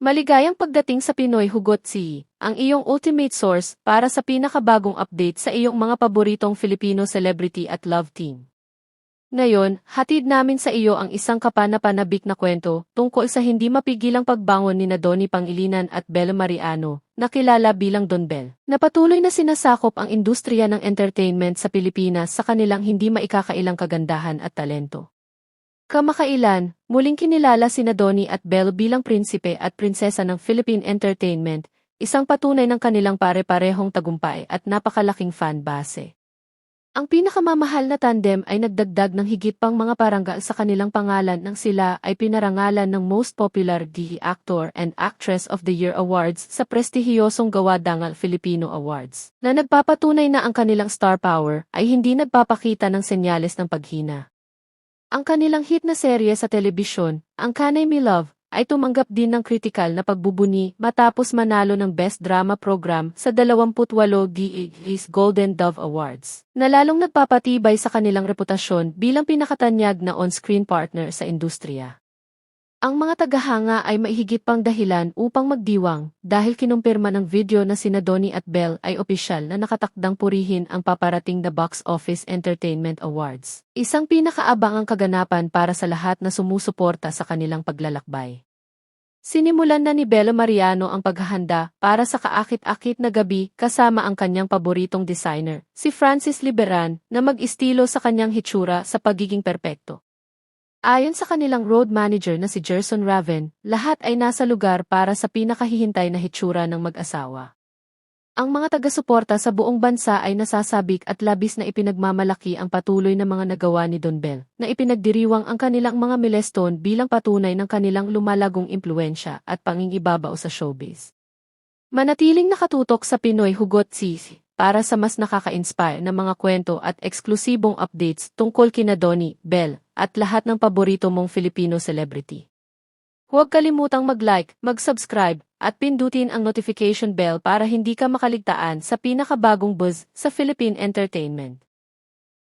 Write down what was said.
Maligayang pagdating sa Pinoy Hugot C, ang iyong ultimate source para sa pinakabagong update sa iyong mga paboritong Filipino celebrity at love team. Ngayon, hatid namin sa iyo ang isang kapanapanabik na kwento tungkol sa hindi mapigilang pagbangon ni Donnie Pangilinan at Bella Mariano, na kilala bilang Don Bell, na patuloy na sinasakop ang industriya ng entertainment sa Pilipinas sa kanilang hindi maikakailang kagandahan at talento. Kamakailan, muling kinilala sina Donnie at Belle bilang prinsipe at prinsesa ng Philippine Entertainment, isang patunay ng kanilang pare-parehong tagumpay at napakalaking fan base. Ang pinakamamahal na tandem ay nagdagdag ng higit pang mga parangal sa kanilang pangalan nang sila ay pinarangalan ng Most Popular Actor and Actress of the Year Awards sa prestihiyosong Gawa Dangal Filipino Awards, na nagpapatunay na ang kanilang star power ay hindi nagpapakita ng senyales ng paghina. Ang kanilang hit na serye sa telebisyon, Ang Kanay Mi Love, ay tumanggap din ng kritikal na pagbubuni matapos manalo ng Best Drama Program sa 28 DE's Golden Dove Awards, na lalong nagpapatibay sa kanilang reputasyon bilang pinakatanyag na on-screen partner sa industriya. Ang mga tagahanga ay maihigit pang dahilan upang magdiwang dahil kinumpirma ng video na sina Donnie at Belle ay opisyal na nakatakdang purihin ang paparating na Box Office Entertainment Awards, isang pinakaabangang kaganapan para sa lahat na sumusuporta sa kanilang paglalakbay. Sinimulan na ni Bella Mariano ang paghahanda para sa kaakit-akit na gabi kasama ang kanyang paboritong designer, si Francis Liberan, na mag-estilo sa kanyang hitsura sa pagiging perpekto. Ayon sa kanilang road manager na si Gerson Raven, lahat ay nasa lugar para sa pinakahihintay na hitsura ng mag-asawa. Ang mga taga-suporta sa buong bansa ay nasasabik at labis na ipinagmamalaki ang patuloy na mga nagawa ni Don Bell, na ipinagdiriwang ang kanilang mga milestone bilang patunay ng kanilang lumalagong impluensya at pangingibabaw sa showbiz. Manatiling nakatutok sa Pinoy Hugot C para sa mas nakaka-inspire na mga kwento at eksklusibong updates tungkol kina Donnie, Belle, at lahat ng paborito mong Filipino celebrity. Huwag kalimutang mag-like, mag-subscribe, at pindutin ang notification bell para hindi ka makaligtaan sa pinakabagong buzz sa Philippine Entertainment.